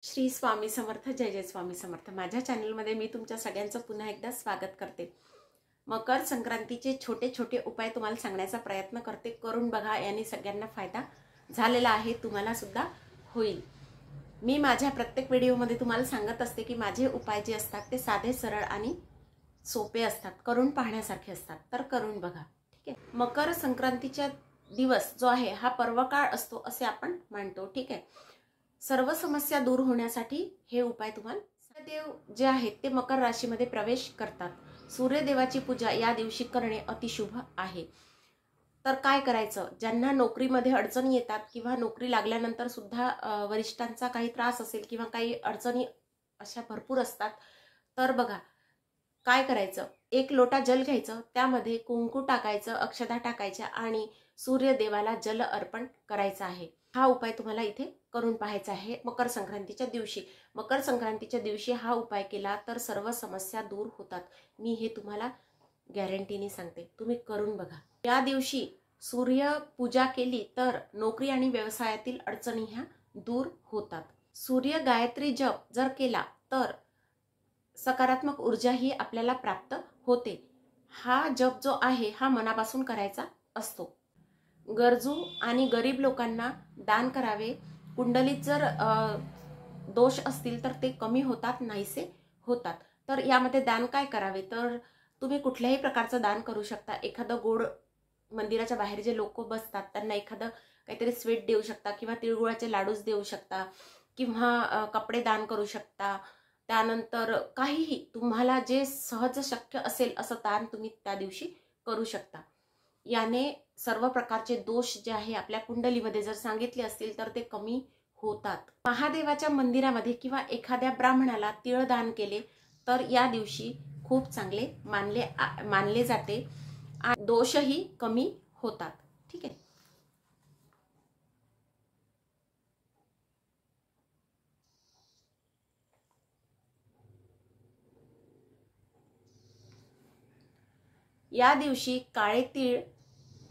श्री स्वामी समर्थ. जय जय स्वामी समर्थ. माझ्या चॅनलमध्ये मी तुमच्या सगळ्यांचं पुन्हा एकदा स्वागत करते. मकर संक्रांतीचे छोटे छोटे उपाय तुम्हाला सांगण्याचा प्रयत्न करते. करून बघा, यांनी सगळ्यांना फायदा झालेला आहे, तुम्हाला सुद्धा होईल. मी माझ्या प्रत्येक व्हिडिओमध्ये तुम्हाला सांगत असते की माझे उपाय जे असतात ते साधे सरळ आणि सोपे असतात, करून पाहण्यासारखे असतात. तर करून बघा, ठीक आहे. मकर संक्रांतीचा दिवस जो आहे हा पर्वकाळ असतो असे आपण मानतो, ठीक आहे. सर्व समस्या दूर होण्यासाठी हे उपाय तुम्हाला. सूर्यदेव जे आहेत ते मकर राशीमध्ये प्रवेश करतात. सूर्यदेवाची पूजा या दिवशी करणे अतिशुभ आहे. तर काय करायचं, ज्यांना नोकरीमध्ये अडचणी येतात किंवा नोकरी लागल्यानंतर सुद्धा वरिष्ठांचा काही त्रास असेल किंवा काही अडचणी अशा भरपूर असतात, तर बघा काय करायचं, एक लोटा जल घ्यायचं, त्यामध्ये कुंकू टाकायचं, अक्षता टाकायच्या आणि सूर्यदेवाला जल अर्पण करायचं आहे. हा उपाय तुम्हाला इथे करून पाहायचा आहे मकर संक्रांतीच्या दिवशी. मकर संक्रांतीच्या दिवशी हा उपाय केला तर सर्व समस्या दूर होतात. मी हे तुम्हाला गॅरंटीने सांगते, तुम्ही करून बघा. या दिवशी सूर्य पूजा केली तर नोकरी आणि व्यवसायातील अडचणी ह्या दूर होतात. सूर्य गायत्री जप जर केला तर सकारात्मक ऊर्जा ही आपल्याला प्राप्त होते. हा जप जो आहे हा मनापासून करायचा असतो. गरजू आणि गरीब लोकांना दान करावे. कुंडलीत जर दोष असतील तर ते कमी होतात, नाहीसे होतात. तर यामध्ये दान काय करावे, तर तुम्ही कुठल्याही प्रकारचं दान करू शकता. एखादं गोड, मंदिराच्या बाहेर जे लोक बसतात त्यांना एखादं काहीतरी स्वीट देऊ शकता किंवा तिळगुळाचे लाडूच देऊ शकता किंवा कपडे दान करू शकता. त्यानंतर काहीही तुम्हाला जे सहज शक्य असेल असं दान तुम्ही त्या दिवशी करू शकता. याने सर्व प्रकारचे दोष जे आहे आपल्या कुंडलीमध्ये जर सांगितले असतील तर ते कमी होतात. महादेवाच्या मंदिरामध्ये किंवा एखाद्या ब्राह्मणाला तिळ दान केले तर या दिवशी खूप चांगले मानले जाते आणि दोषही कमी होतात, ठीक आहे. या दिवशी काळे तीळ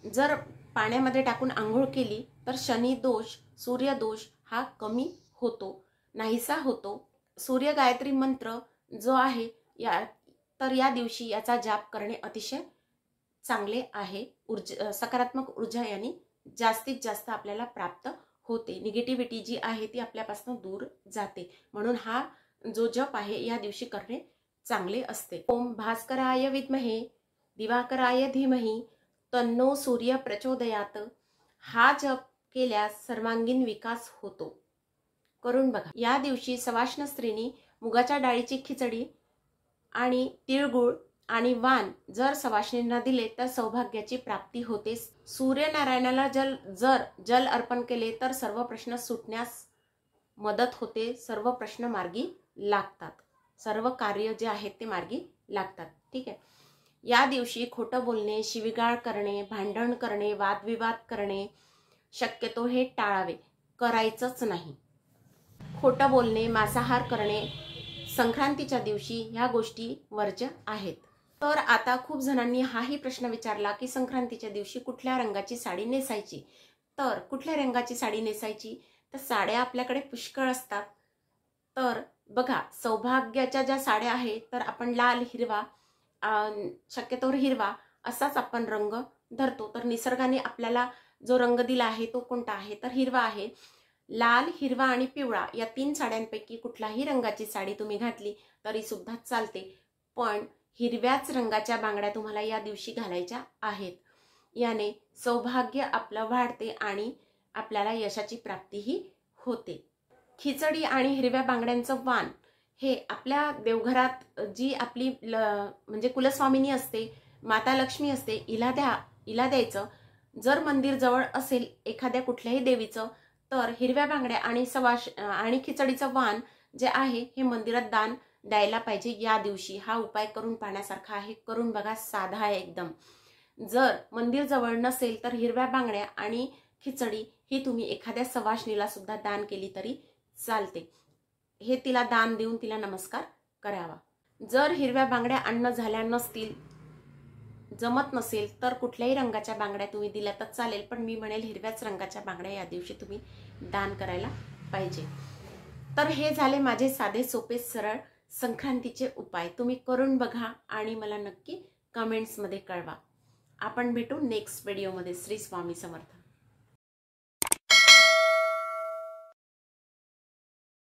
जर पाण्यामध्ये टाकून आंघोळ केली तर शनी दोष, सूर्य दोष हा कमी होतो, नाहीसा होतो. सूर्य गायत्री मंत्र जो आहे तर या दिवशी याचा जाप करणे अतिशय चांगले आहे. सकारात्मक ऊर्जा याने जास्तीत जास्त आपल्याला प्राप्त होते. निगेटिव्हिटी जी आहे ती आपल्यापासून दूर जाते. म्हणून हा जो जप आहे या दिवशी करणे चांगले असते. ओम भास्कराय विद्महे दिवाकराय धीमहि तन्नो सूर्य प्रचोदयात. हा जप केल्यास सर्वांगीण विकास होतो. करून बघा. या दिवशी सवाष्ण स्त्रीनी मुगाच्या डाळीची खिचडी आणि तिळगुळ आणि वाण जर सवाष्णींना दिले तर सौभाग्याची प्राप्ती होते. सूर्यनारायणाला जल अर्पण केले तर सर्व प्रश्न सुटण्यास मदत होते. सर्व प्रश्न मार्गी लागतात, सर्व कार्य जे आहेत ते मार्गी लागतात, ठीक आहे. या दिवशी खोटं बोलणे, शिवीगाळ करणे, भांडण करणे, वादविवाद करणे शक्यतो हे टाळावे, करायचंच नाही. खोटं बोलणे, मांसाहार करणे संक्रांतीच्या दिवशी ह्या गोष्टी वर्ज्य आहेत. तर आता खूप जणांनी हाही प्रश्न विचारला की संक्रांतीच्या दिवशी कुठल्या रंगाची साडी नेसायची. तर कुठल्या रंगाची साडी नेसायची, तर साड्या आपल्याकडे पुष्कळ असतात. तर बघा, सौभाग्याच्या ज्या साड्या आहेत तर आपण लाल, हिरवा, शक्यतोवर हिरवा असाच आपण रंग धरतो. तर निसर्गाने आपल्याला जो रंग दिला आहे तो कोणता आहे, तर हिरवा आहे. लाल, हिरवा आणि पिवळा या 3 साड्यांपैकी कुठल्याही रंगाची साडी तुम्ही घातली तरी सुद्धा चालते. पण हिरव्याच रंगाच्या बांगड्या तुम्हाला या दिवशी घालायच्या आहेत. याने सौभाग्य आपलं वाढते आणि आपल्याला यशाची प्राप्तीही होते. खिचडी आणि हिरव्या बांगड्यांचं वाण हे आपल्या देवघरात जी आपली म्हणजे कुलस्वामिनी असते, माता लक्ष्मी असते, हिला द्यायचं. जर मंदिर जवळ असेल एखाद्या कुठल्याही देवीचं तर हिरव्या बांगड्या आणि खिचडीचं वाण जे आहे हे मंदिरात दान द्यायला पाहिजे या दिवशी. हा उपाय करून पाहण्यासारखा आहे, करून बघा, साधा आहे एकदम. जर मंदिर जवळ नसेल तर हिरव्या बांगड्या आणि खिचडी ही तुम्ही एखाद्या सवाष्णीला सुद्धा दान केली तरी चालते. हे तिला दान देऊन तिला नमस्कार करावा. जर हिरव्या बांगड्या अन्न झाल्या नसतील, जमत नसेल तर कुठल्याही रंगाच्या बांगड्या तुम्ही दिल्या तर चालेल, पण मी म्हणेल हिरव्याच रंगाच्या बांगड्या या दिवशी तुम्ही दान करायला पाहिजे. तर हे झाले माझे साधे सोपे सरळ संक्रांतीचे उपाय. तुम्ही करून बघा आणि मला नक्की कमेंट्समध्ये कळवा. आपण भेटू नेक्स्ट व्हिडिओमध्ये. श्री स्वामी समर्थ.